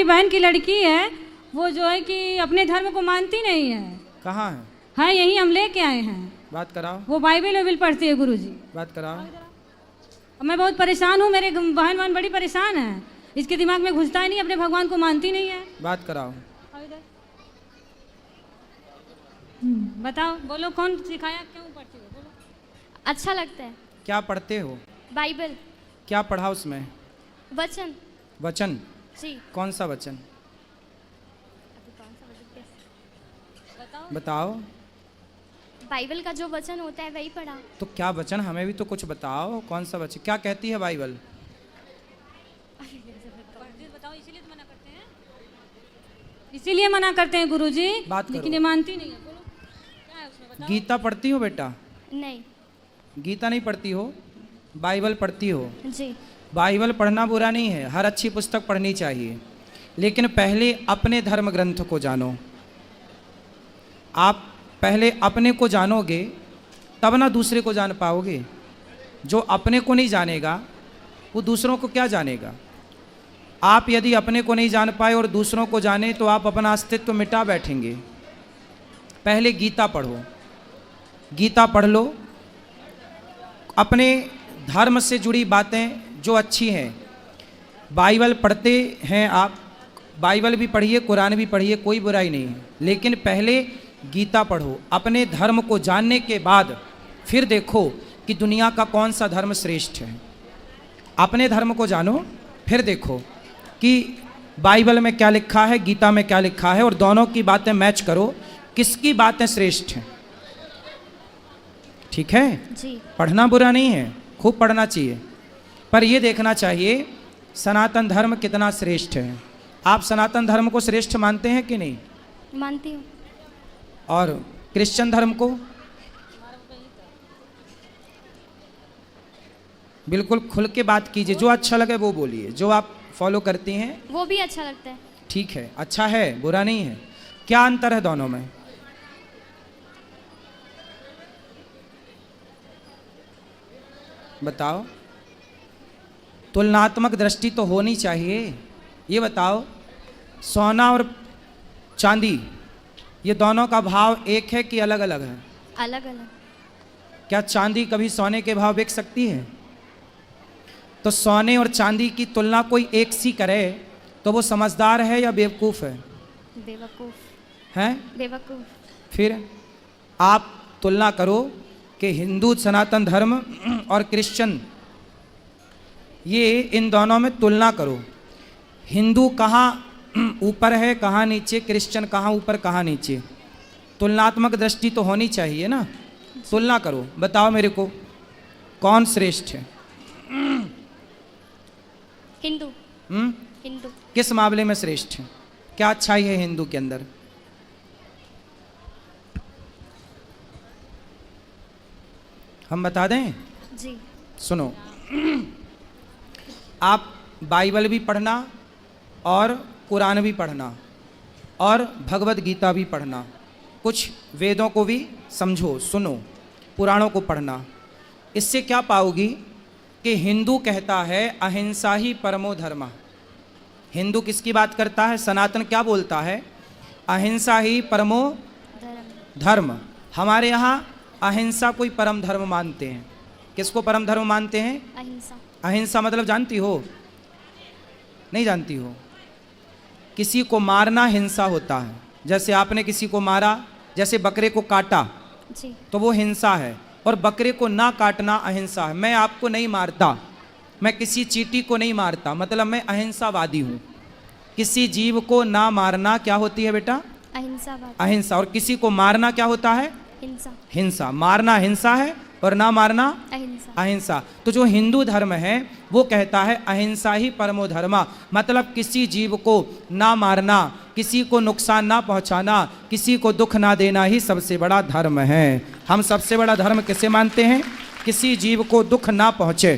बहन की लड़की है, वो जो है कि अपने धर्म को मानती नहीं है। कहाँ है? हाँ, यही हम लेके आए हैं। बात कराओ। वो बाइबल वाइबल पढ़ती है गुरुजी। बात कराओ। मैं बहुत परेशान हूँ, मेरे बहन बड़ी परेशान है, इसके दिमाग में घुसता ही नहीं, अपने भगवान को मानती नहीं है। बात कराओ। बताओ, बोलो कौन सिखाया, क्यों पढ़ती हो? बोलो। अच्छा लगता है। क्या पढ़ते हो? बाइबल। क्या पढ़ा उसमें? वचन। वचन? जी। कौन सा वचन? बताओ। बाइबल का जो वचन होता है वही पढ़ा। तो क्या वचन, हमें भी तो कुछ बताओ, कौन सा वचन, क्या कहती है बाइबल? बताओ, इसीलिए तो मना करते हैं, इसीलिए मना करते हैं गुरुजी। बात करो। लेकिन ये मानती नहीं है। बोलो क्या है उसमें, बताओ। गीता पढ़ती हो बेटा? नहीं। गीता नहीं पढ़ती हो, बाइबल पढ़ती हो? जी। बाइबल पढ़ना बुरा नहीं है, हर अच्छी पुस्तक पढ़नी चाहिए, लेकिन पहले अपने धर्म ग्रंथ को जानो। आप पहले अपने को जानोगे तब ना दूसरे को जान पाओगे। जो अपने को नहीं जानेगा वो दूसरों को क्या जानेगा। आप यदि अपने को नहीं जान पाए और दूसरों को जाने तो आप अपना अस्तित्व मिटा बैठेंगे। पहले गीता पढ़ो, गीता पढ़ लो, अपने धर्म से जुड़ी बातें जो अच्छी हैं। बाइबल पढ़ते हैं आप, बाइबल भी पढ़िए, कुरान भी पढ़िए, कोई बुराई नहीं है, लेकिन पहले गीता पढ़ो। अपने धर्म को जानने के बाद फिर देखो कि दुनिया का कौन सा धर्म श्रेष्ठ है। अपने धर्म को जानो, फिर देखो कि बाइबल में क्या लिखा है, गीता में क्या लिखा है, और दोनों की बातें मैच करो, किसकी बातें श्रेष्ठ हैं। ठीक है जी। पढ़ना बुरा नहीं है, खूब पढ़ना चाहिए, पर यह देखना चाहिए सनातन धर्म कितना श्रेष्ठ है। आप सनातन धर्म को श्रेष्ठ मानते हैं कि नहीं? मानती हूँ। और क्रिश्चियन धर्म को? बिल्कुल खुल के बात कीजिए, जो अच्छा लगे वो बोलिए, जो आप फॉलो करती हैं वो भी अच्छा लगता है। ठीक है, अच्छा है, बुरा नहीं है। क्या अंतर है दोनों में? बताओ। तुलनात्मक दृष्टि तो होनी चाहिए। ये बताओ, सोना और चांदी, ये दोनों का भाव एक है कि अलग अलग है? अलग अलग। क्या चांदी कभी सोने के भाव बिक सकती है? तो सोने और चांदी की तुलना कोई एक सी करे तो वो समझदार है या बेवकूफ़ है? बेवकूफ़ हैं? बेवकूफ़। फिर आप तुलना करो कि हिंदू सनातन धर्म और क्रिश्चियन, ये इन दोनों में तुलना करो। हिंदू कहाँ ऊपर है, कहाँ नीचे, क्रिश्चियन कहाँ ऊपर कहाँ नीचे। तुलनात्मक दृष्टि तो होनी चाहिए ना। तुलना करो, बताओ मेरे को कौन श्रेष्ठ है? हिंदू। हिंदू। किस मामले में श्रेष्ठ है? क्या अच्छाई है हिंदू के अंदर? हम बता दें? जी। सुनो, आप बाइबल भी पढ़ना और कुरान भी पढ़ना और भगवत गीता भी पढ़ना, कुछ वेदों को भी समझो, सुनो, पुराणों को पढ़ना। इससे क्या पाओगी कि हिंदू कहता है अहिंसा ही परमो धर्म। हिंदू किसकी बात करता है? सनातन क्या बोलता है? अहिंसा ही परमो धर्म। हमारे यहाँ अहिंसा कोई परम धर्म मानते हैं। किसको परम धर्म मानते हैं? अहिंसा। अहिंसा मतलब जानती हो? नहीं जानती हो? किसी को मारना हिंसा होता है। जैसे आपने किसी को मारा, जैसे बकरे को काटा, जी, तो वो हिंसा है, और बकरे को ना काटना अहिंसा है। मैं आपको नहीं मारता, मैं किसी चींटी को नहीं मारता, मतलब मैं अहिंसावादी हूँ। किसी जीव को ना मारना क्या होती है बेटा? अहिंसा। अहिंसा। और किसी को मारना क्या होता है? हिंसा। हिंसा। मारना हिंसा है और ना मारना अहिंसा। अहिंसा। तो जो हिंदू धर्म है वो कहता है अहिंसा ही परमो धर्मा, मतलब किसी जीव को ना मारना, किसी को नुकसान ना पहुंचाना, किसी को दुख ना देना ही सबसे बड़ा धर्म है। हम सबसे बड़ा धर्म किसे मानते हैं? किसी जीव को दुख ना पहुंचे।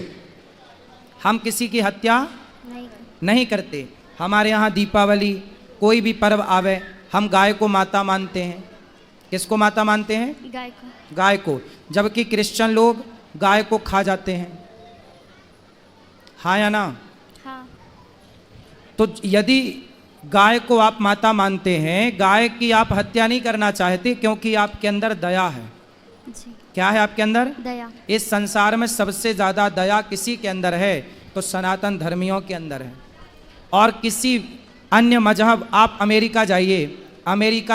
हम किसी की हत्या नहीं करते। हमारे यहाँ दीपावली, कोई भी पर्व आवे, हम गाय को माता मानते हैं। किसको माता मानते हैं? गाय को। गाय को। जबकि क्रिश्चियन लोग गाय को खा जाते हैं। हाँ या ना? हाँ। तो यदि गाय को आप माता मानते हैं, गाय की आप हत्या नहीं करना चाहते क्योंकि आपके अंदर दया है। जी। क्या है आपके अंदर? दया। इस संसार में सबसे ज़्यादा दया किसी के अंदर है तो सनातन धर्मियों के अंदर है। और किसी अन्य मजहब, आप अमेरिका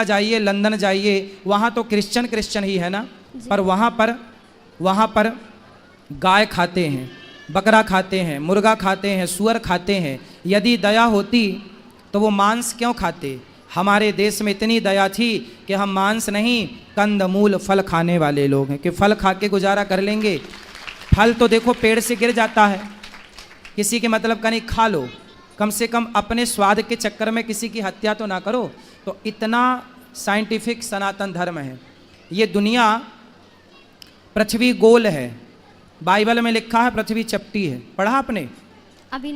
जाइए, लंदन जाइए, वहाँ तो क्रिश्चियन ही है ना, पर वहाँ पर गाय खाते हैं, बकरा खाते हैं, मुर्गा खाते हैं, सुअर खाते हैं। यदि दया होती तो वो मांस क्यों खाते? हमारे देश में इतनी दया थी कि हम मांस नहीं, कंदमूल फल खाने वाले लोग हैं कि फल खा के गुजारा कर लेंगे। फल तो देखो पेड़ से गिर जाता है, किसी के मतलब का नहीं, खा लो, कम से कम अपने स्वाद के चक्कर में किसी की हत्या तो ना करो। तो इतना साइंटिफिक सनातन धर्म है। ये दुनिया, पृथ्वी गोल है, बाइबल में लिखा है पृथ्वी चपटी है। पढ़ा आपने? अभी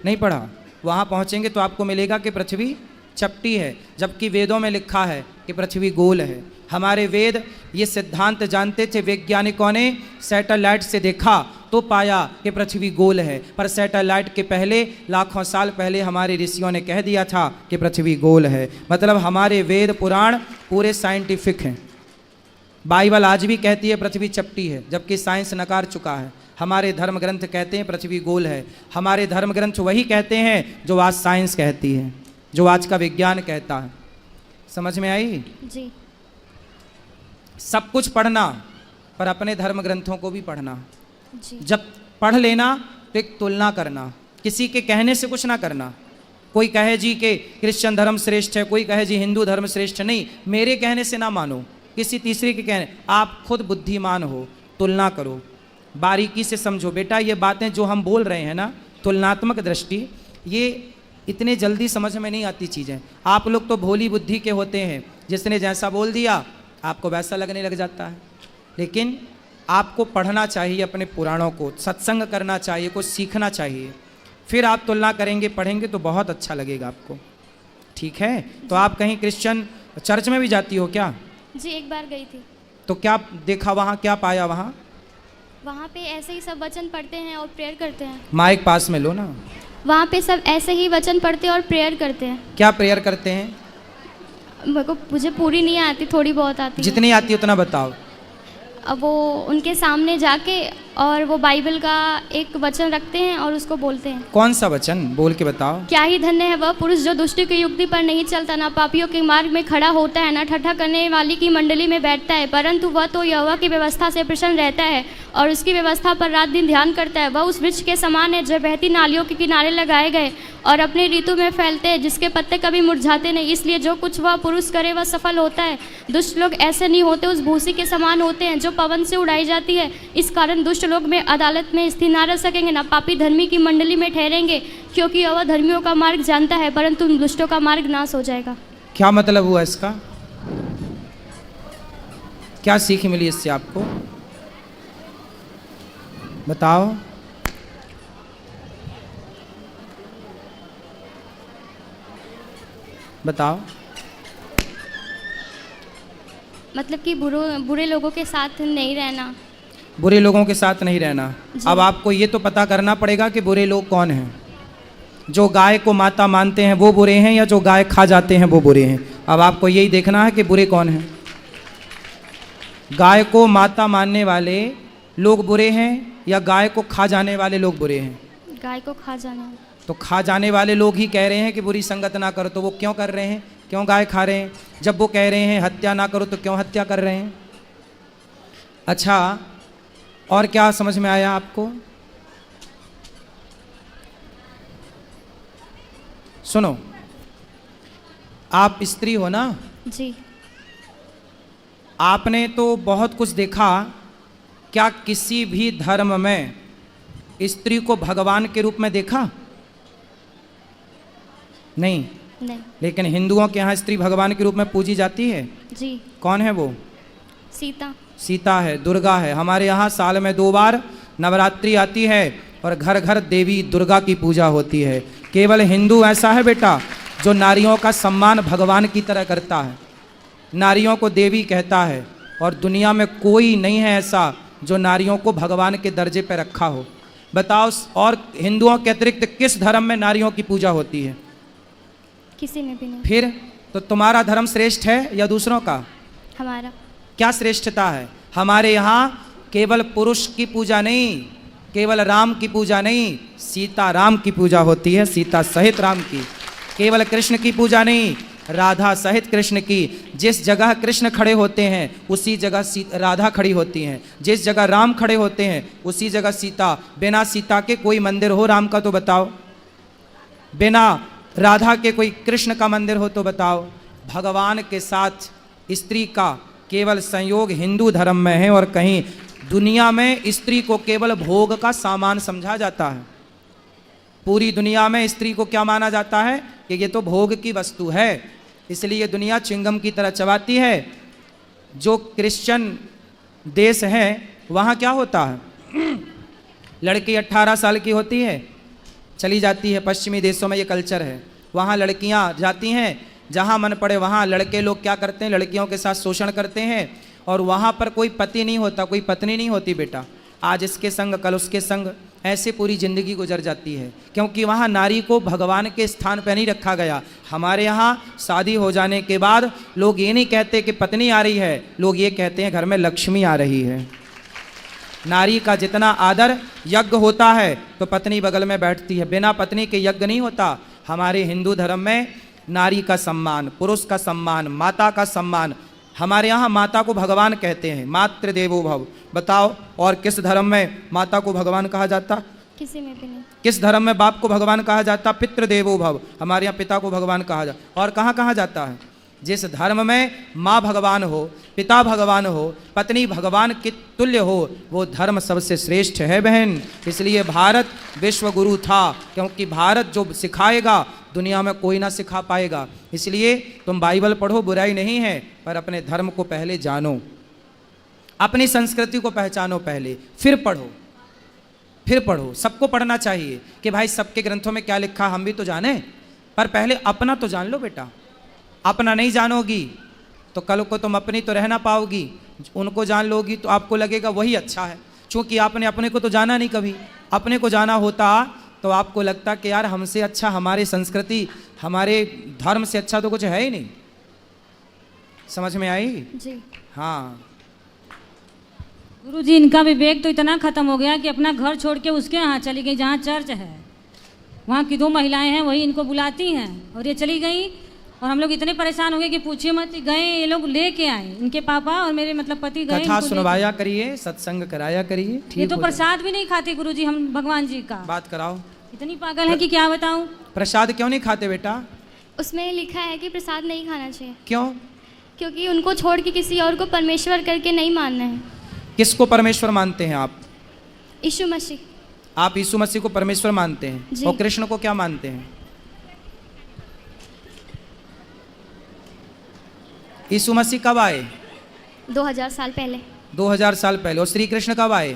नहीं पढ़ा। वहाँ पहुँचेंगे तो आपको मिलेगा कि पृथ्वी चपटी है, जबकि वेदों में लिखा है कि पृथ्वी गोल है। हमारे वेद ये सिद्धांत जानते थे, वैज्ञानिकों ने सैटेलाइट से देखा तो पाया कि पृथ्वी गोल है, पर सैटेलाइट के पहले लाखों साल पहले हमारे ऋषियों ने कह दिया था कि पृथ्वी गोल है। मतलब हमारे वेद पुराण पूरे साइंटिफिक हैं। बाइबल आज भी कहती है पृथ्वी चपटी है, जबकि साइंस नकार चुका है। हमारे धर्म ग्रंथ कहते हैं पृथ्वी गोल है। हमारे धर्म ग्रंथ वही कहते हैं जो आज साइंस कहती है, जो आज का विज्ञान कहता है। समझ में आई? जी। सब कुछ पढ़ना, पर अपने धर्म ग्रंथों को भी पढ़ना। जी। जब पढ़ लेना तो एक तुलना करना, किसी के कहने से कुछ ना करना। कोई कहे जी कि क्रिश्चियन धर्म श्रेष्ठ है, कोई कहे जी हिंदू धर्म श्रेष्ठ, नहीं, मेरे कहने से ना मानो, किसी तीसरे के कहने। आप खुद बुद्धिमान हो, तुलना करो, बारीकी से समझो। बेटा ये बातें जो हम बोल रहे हैं ना, तुलनात्मक दृष्टि, ये इतने जल्दी समझ में नहीं आती चीज़ें। आप लोग तो भोली बुद्धि के होते हैं, जिसने जैसा बोल दिया आपको वैसा लगने लग जाता है। लेकिन आपको पढ़ना चाहिए अपने पुराणों को, सत्संग करना चाहिए, कुछ सीखना चाहिए, फिर आप तुलना करेंगे, पढ़ेंगे तो बहुत अच्छा लगेगा आपको। ठीक है? तो आप कहीं क्रिश्चियन चर्च में भी जाती हो क्या? जी, एक बार गई थी। तो क्या देखा वहाँ, क्या पाया वहाँ? वहाँ पे ऐसे ही सब वचन पढ़ते हैं और प्रेयर करते हैं। माइक पास में लो ना। वहाँ पे सब ऐसे ही वचन पढ़ते हैं और प्रेयर करते हैं। क्या प्रेयर करते हैं? मुझे पूरी नहीं आती, थोड़ी बहुत आती है। जितनी आती है उतना बताओ। अब वो उनके सामने जाके और वो बाइबल का एक वचन रखते हैं और उसको बोलते हैं। कौन सा वचन बोल के बताओ। क्या ही धन्य है वह पुरुष जो दुष्ट की युक्ति पर नहीं चलता, ना पापियों के मार्ग में खड़ा होता है, ना ठट्ठा करने वाली की मंडली में बैठता है, परंतु वह तो यहोवा की व्यवस्था से प्रसन्न रहता है और उसकी व्यवस्था पर रात दिन ध्यान करता है। वह उस वृक्ष के समान है जो बहती नालियों के किनारे लगाए गए और अपने ऋतु में फैलते हैं, जिसके पत्ते कभी मुरझाते नहीं। इसलिए जो कुछ वह पुरुष करे वह सफल होता है। दुष्ट लोग ऐसे नहीं होते, उस भूसी के समान होते हैं जो पवन से उड़ाई जाती है। इस कारण दुष्ट लोग में अदालत में स्थिर न रह सकेंगे, ना पापी धर्मी की मंडली में ठहरेंगे, क्योंकि वह धर्मियों का मार्ग जानता है, परंतु दुष्टों का मार्ग नाश हो जाएगा। क्या मतलब हुआ इसका? क्या सीख मिली इससे आपको? बताओ। बताओ। मतलब कि बुरे लोगों के साथ नहीं रहना। बुरे लोगों के साथ नहीं रहना। अब आपको ये तो पता करना पड़ेगा कि बुरे लोग कौन हैं। जो गाय को माता मानते हैं वो बुरे हैं, या जो गाय खा जाते हैं वो बुरे हैं। अब आपको यही देखना है कि बुरे कौन हैं। गाय को माता मानने वाले लोग बुरे हैं या गाय को खा जाने वाले लोग बुरे हैं? गाय को खा जाने। तो खा जाने वाले लोग ही कह रहे हैं कि बुरी संगत ना करो, तो वो क्यों कर रहे हैं? क्यों गाय खा रहे हैं? जब वो कह रहे हैं हत्या ना करो तो क्यों हत्या कर रहे हैं? अच्छा, और क्या समझ में आया आपको? सुनो, आप स्त्री हो ना? जी। आपने तो बहुत कुछ देखा। क्या किसी भी धर्म में स्त्री को भगवान के रूप में देखा? नहीं। लेकिन हिंदुओं के यहाँ स्त्री भगवान के रूप में पूजी जाती है। जी। कौन है वो? सीता। सीता है, दुर्गा है। हमारे यहाँ साल में 2 बार नवरात्रि आती है और घर घर देवी दुर्गा की पूजा होती है। केवल हिंदू ऐसा है बेटा जो नारियों का सम्मान भगवान की तरह करता है, नारियों को देवी कहता है, और दुनिया में कोई नहीं है ऐसा जो नारियों को भगवान के दर्जे पर रखा हो। बताओ, और हिंदुओं के अतिरिक्त किस धर्म में नारियों की पूजा होती है? किसी में भी नहीं। फिर तो तुम्हारा धर्म श्रेष्ठ है या दूसरों का? हमारा। क्या श्रेष्ठता है? हमारे यहाँ केवल पुरुष की पूजा नहीं, केवल राम की पूजा नहीं, सीता राम की पूजा होती है, सीता सहित राम की। केवल कृष्ण की पूजा नहीं, राधा सहित कृष्ण की। जिस जगह कृष्ण खड़े होते हैं उसी जगह राधा खड़ी होती हैं, जिस जगह राम खड़े होते हैं उसी जगह सीता। बिना सीता के कोई मंदिर हो राम का तो बताओ, बिना राधा के कोई कृष्ण का मंदिर हो तो बताओ। भगवान के साथ स्त्री का केवल संयोग हिंदू धर्म में है, और कहीं दुनिया में स्त्री को केवल भोग का सामान समझा जाता है। पूरी दुनिया में स्त्री को क्या माना जाता है कि ये तो भोग की वस्तु है, इसलिए दुनिया चिंगम की तरह चबाती है। जो क्रिश्चियन देश है वहाँ क्या होता है, लड़की 18 साल की होती है चली जाती है। पश्चिमी देशों में ये कल्चर है, वहाँ लड़कियाँ जाती हैं जहाँ मन पड़े वहाँ। लड़के लोग क्या करते हैं, लड़कियों के साथ शोषण करते हैं, और वहाँ पर कोई पति नहीं होता, कोई पत्नी नहीं होती बेटा। आज इसके संग कल उसके संग, ऐसे पूरी ज़िंदगी गुजर जाती है, क्योंकि वहाँ नारी को भगवान के स्थान पर नहीं रखा गया। हमारे यहाँ शादी हो जाने के बाद लोग ये नहीं कहते कि पत्नी आ रही है, लोग ये कहते हैं घर में लक्ष्मी आ रही है। नारी का जितना आदर यज्ञ होता है तो पत्नी बगल में बैठती है, बिना पत्नी के यज्ञ नहीं होता। हमारे हिंदू धर्म में नारी का सम्मान, पुरुष का सम्मान, माता का सम्मान। हमारे यहाँ माता को भगवान कहते हैं, मातृ देवो भव। बताओ और किस धर्म में माता को भगवान कहा जाता? किसी में भी नहीं। किस धर्म में बाप को भगवान कहा जाता? पितृ देवो भव। हमारे यहाँ पिता को भगवान कहा जाता। और कहाँ कहा जाता है? जिस धर्म में माँ भगवान हो, पिता भगवान हो, पत्नी भगवान के तुल्य हो, वो धर्म सबसे श्रेष्ठ है बहन। इसलिए भारत विश्व गुरु था, क्योंकि भारत जो सिखाएगा दुनिया में कोई ना सिखा पाएगा। इसलिए तुम बाइबल पढ़ो, बुराई नहीं है, पर अपने धर्म को पहले जानो, अपनी संस्कृति को पहचानो पहले, फिर पढ़ो, फिर पढ़ो। सबको पढ़ना चाहिए कि भाई सबके ग्रंथों में क्या लिखा हम भी तो जाने, पर पहले अपना तो जान लो बेटा। अपना नहीं जानोगी तो कल को तुम अपनी तो रह ना पाओगी, उनको जान लोगी तो आपको लगेगा वही अच्छा है। क्योंकि आपने अपने को तो जाना नहीं कभी। अपने को जाना होता तो आपको लगता कि यार हमसे अच्छा, हमारी संस्कृति, हमारे धर्म से अच्छा तो कुछ है ही नहीं। समझ में आई? जी। हाँ गुरुजी, इनका विवेक तो इतना खत्म हो गया कि अपना घर छोड़ के उसके यहाँ चली गई जहाँ चर्च है। वहाँ की 2 महिलाएं हैं, वही इनको बुलाती हैं और ये चली गई। और हम लोग इतने परेशान हो गए कि पूछिए मत। गए ये लोग लेके आए, इनके पापा और मेरे मतलब पति गए। कथा सुनवाया करिए, सत्संग कराया करिए। ठीक, ये तो प्रसाद भी नहीं खाते गुरुजी हम भगवान जी का। बात कराओ। इतनी पागल है कि क्या बताऊं। प्रसाद क्यों नहीं खाते बेटा? उसमें लिखा है कि प्रसाद नहीं खाना चाहिए। क्यों? क्योंकि उनको छोड़ के किसी और को परमेश्वर करके नहीं मानना है। किसको परमेश्वर मानते हैं आप? यीशु मसीह। आप यीशु मसीह को परमेश्वर मानते हैं, और कृष्ण को क्या मानते हैं? यीशु मसीह कब आए? 2000 साल पहले। 2000 साल पहले। और श्री कृष्ण कब आए?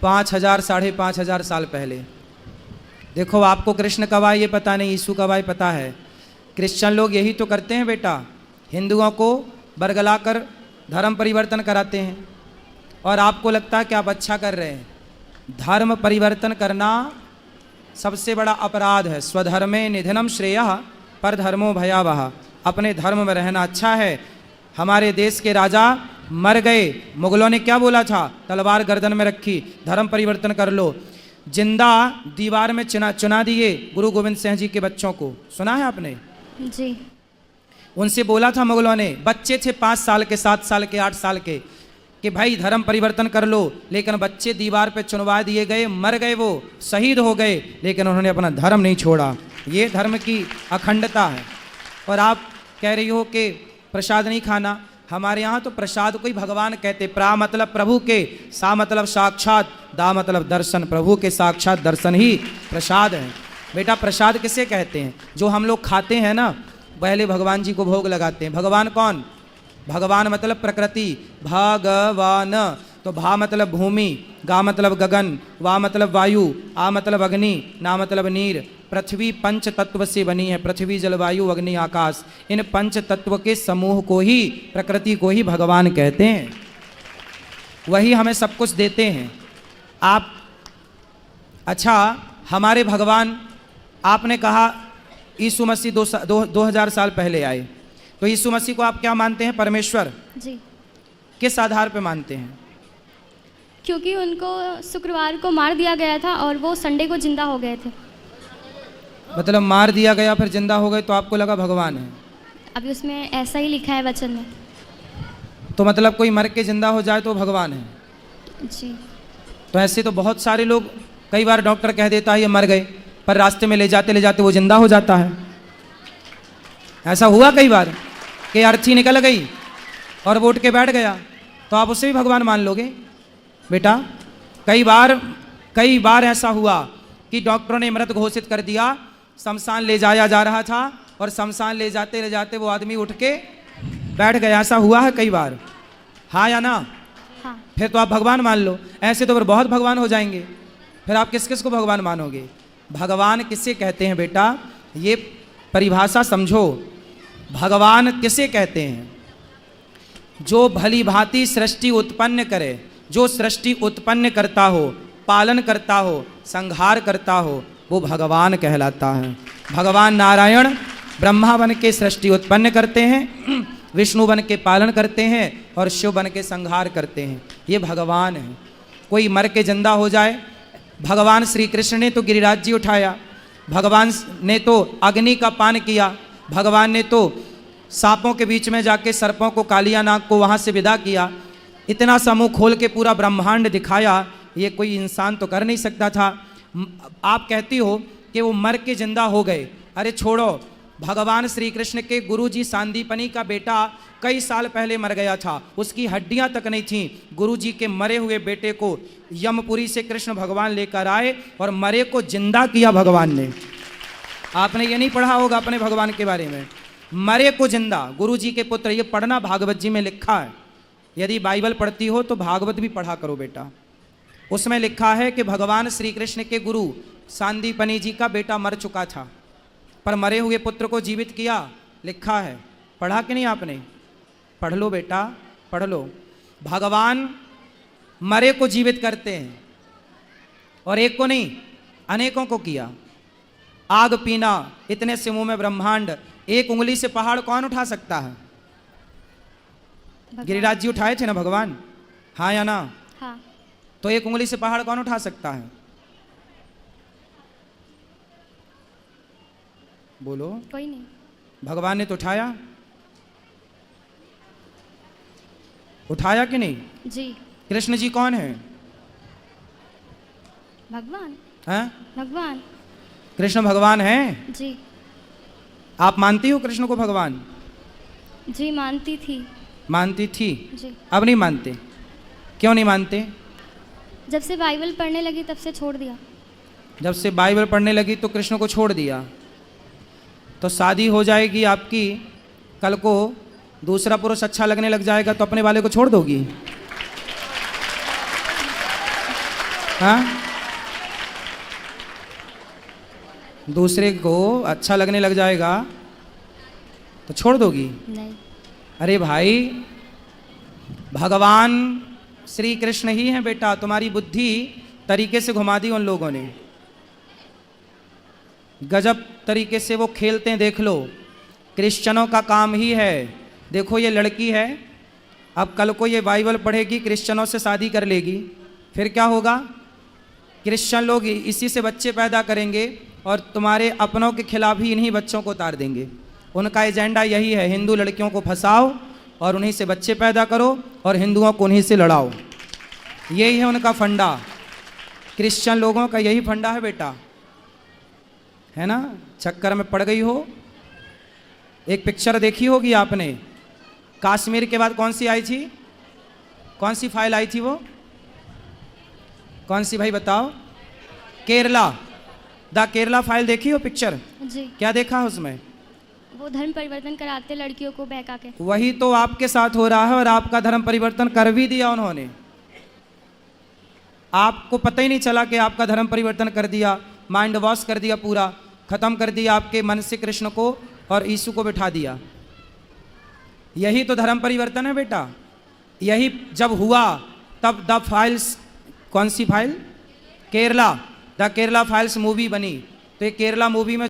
5000 साढ़े 5000 साल पहले। देखो, आपको कृष्ण कब आए ये पता नहीं, यीशु कब आए पता है। क्रिश्चियन लोग यही तो करते हैं बेटा, हिंदुओं को बरगलाकर धर्म परिवर्तन कराते हैं, और आपको लगता है कि आप अच्छा कर रहे हैं। धर्म परिवर्तन करना सबसे बड़ा अपराध है। स्वधर्मे निधनम श्रेयः पर धर्मो भयावह। अपने धर्म में रहना अच्छा है। हमारे देश के राजा मर गए, मुगलों ने क्या बोला था? तलवार गर्दन में रखी, धर्म परिवर्तन कर लो। जिंदा दीवार में चुना दिए गुरु गोविंद सिंह जी के बच्चों को, सुना है आपने? जी। उनसे बोला था मुगलों ने, बच्चे थे 5 साल के, 7 साल के, 8 साल के, कि भाई धर्म परिवर्तन कर लो। लेकिन बच्चे दीवार पे चुनवा दिए गए, मर गए, वो शहीद हो गए, लेकिन उन्होंने अपना धर्म नहीं छोड़ा। ये धर्म की अखंडता है। और आप कह रही हो कि प्रसाद नहीं खाना। हमारे यहाँ तो प्रसाद को ही भगवान कहते। प्रा मतलब प्रभु के, सा मतलब साक्षात, दा मतलब दर्शन। प्रभु के साक्षात दर्शन ही प्रसाद है बेटा। प्रसाद किसे कहते हैं? जो हम लोग खाते हैं ना, पहले भगवान जी को भोग लगाते हैं। भगवान कौन? भगवान मतलब प्रकृति, भगवान। तो भा मतलब भूमि, गा मतलब गगन, वा मतलब वायु, आ मतलब अग्नि, ना मतलब नीर। पृथ्वी 5 तत्व से बनी है, पृथ्वी जल वायु अग्नि आकाश। इन 5 तत्व के समूह को ही, प्रकृति को ही भगवान कहते हैं। वही हमें सब कुछ देते हैं। आप अच्छा, हमारे भगवान, आपने कहा यीशु मसीह 2000 साल पहले आए, तो यीशु मसीह को आप क्या मानते हैं? परमेश्वर। जी, किस आधार पे मानते हैं? क्योंकि उनको शुक्रवार को मार दिया गया था और वो संडे को जिंदा हो गए थे। मतलब मार दिया गया फिर जिंदा हो गए, तो आपको लगा भगवान है? अभी उसमें ऐसा ही लिखा है वचन में। तो मतलब कोई मर के जिंदा हो जाए तो भगवान है? जी, तो ऐसे तो बहुत सारे लोग, कई बार डॉक्टर कह देता है ये मर गए, पर रास्ते में ले जाते वो जिंदा हो जाता है। ऐसा हुआ कई बार कि अर्थी निकल गई और वो उठ के बैठ गया, तो आप उसे भी भगवान मान लोगे? बेटा, कई बार ऐसा हुआ कि डॉक्टरों ने मृत घोषित कर दिया, शमशान ले जाया जा रहा था और शमशान ले जाते वो आदमी उठ के बैठ गया। ऐसा हुआ है कई बार, हाँ या ना? हाँ। फिर तो आप भगवान मान लो। ऐसे तो फिर बहुत भगवान हो जाएंगे, फिर आप किस किस को भगवान मानोगे? भगवान किसे कहते हैं बेटा, ये परिभाषा समझो। भगवान किसे कहते हैं? जो भली भांति सृष्टि उत्पन्न करे, जो सृष्टि उत्पन्न करता हो, पालन करता हो, संहार करता हो, वो भगवान कहलाता है। भगवान नारायण ब्रह्मा बन के सृष्टि उत्पन्न करते हैं, विष्णु बन के पालन करते हैं और शिव बन के संहार करते हैं। ये भगवान है। कोई मर के जिंदा हो जाए, भगवान श्री कृष्ण ने तो गिरिराज जी उठाया, भगवान ने तो अग्नि का पान किया, भगवान ने तो सांपों के बीच में जाके सर्पों को, कालिया नाग को वहाँ से विदा किया। इतना समूह खोल के पूरा ब्रह्मांड दिखाया, ये कोई इंसान तो कर नहीं सकता था। आप कहती हो कि वो मर के जिंदा हो गए, अरे छोड़ो, भगवान श्री कृष्ण के गुरुजी सांदीपनी का बेटा कई साल पहले मर गया था, उसकी हड्डियां तक नहीं थीं। गुरुजी के मरे हुए बेटे को यमपुरी से कृष्ण भगवान लेकर आए और मरे को जिंदा किया भगवान ने। आपने ये नहीं पढ़ा होगा अपने भगवान के बारे में, मरे को जिंदा, गुरुजी के पुत्र। ये पढ़ना, भागवत जी में लिखा है। यदि बाइबल पढ़ती हो तो भागवत भी पढ़ा करो बेटा। उसमें लिखा है कि भगवान श्री कृष्ण के गुरु सांदीपनी जी का बेटा मर चुका था, पर मरे हुए पुत्र को जीवित किया, लिखा है। पढ़ा कि नहीं आपने? पढ़ लो बेटा, पढ़ लो। भगवान मरे को जीवित करते हैं, और एक को नहीं, अनेकों को किया। आग पीना, इतने से मुंह में ब्रह्मांड, एक उंगली से पहाड़ कौन उठा सकता है? गिरिराज जी उठाए थे ना भगवान, हाँ या ना? हाँ। तो एक उंगली से पहाड़ कौन उठा सकता है? बोलो। कोई नहीं। भगवान ने तो उठाया, उठाया कि नहीं? जी। कृष्ण जी कौन है? भगवान। हैं? भगवान। कृष्ण भगवान हैं? जी। आप मानती हो कृष्ण को भगवान? जी, मानती थी। मानती थी? जी। अब नहीं मानते? क्यों नहीं मानते? जब से बाइबल पढ़ने लगी तब से छोड़ दिया। जब से बाइबल पढ़ने लगी तो कृष्ण को छोड़ दिया। तो शादी हो जाएगी आपकी, कल को दूसरा पुरुष अच्छा लगने लग जाएगा तो अपने वाले को छोड़ दोगी? हाँ? दूसरे को अच्छा लगने लग जाएगा तो छोड़ दोगी? नहीं। अरे भाई, भगवान श्री कृष्ण ही हैं बेटा। तुम्हारी बुद्धि तरीके से घुमा दी उन लोगों ने, गजब तरीके से वो खेलते हैं। देख लो, क्रिश्चियनों का काम ही है। देखो ये लड़की है, अब कल को ये बाइबल पढ़ेगी, क्रिश्चियनों से शादी कर लेगी, फिर क्या होगा? क्रिश्चियन लोग इसी से बच्चे पैदा करेंगे और तुम्हारे अपनों के खिलाफ ही इन्हीं बच्चों को उतार देंगे। उनका एजेंडा यही है, हिंदू लड़कियों को फंसाओ और उन्हीं से बच्चे पैदा करो और हिंदुओं को उन्हीं से लड़ाओ। यही है उनका फंडा। क्रिश्चियन लोगों का यही फंडा है बेटा, है ना? चक्कर में पड़ गई हो। एक पिक्चर देखी होगी आपने, कश्मीर के बाद कौन सी आई थी? कौन सी फाइल आई थी वो? कौन सी भाई बताओ? केरला, द केरला फाइल देखी हो पिक्चर? जी। क्या देखा है उसमें? वो धर्म परिवर्तन कराते लड़कियों को बहका के। वही तो आपके साथ हो रहा है, और आपका धर्म परिवर्तन कर भी दिया उन्होंने। आपको पता ही नहीं चला कि आपका धर्म परिवर्तन कर दिया, माइंड वॉश कर दिया, पूरा खत्म कर दिया आपके मन से कृष्ण को और यीशु को बिठा दिया। यही तो धर्म परिवर्तन है बेटा। यही जब हुआ तब द फाइल्स, कौन सी file? Kerala, the Kerala files movie बनी। तो ये केरला मूवी में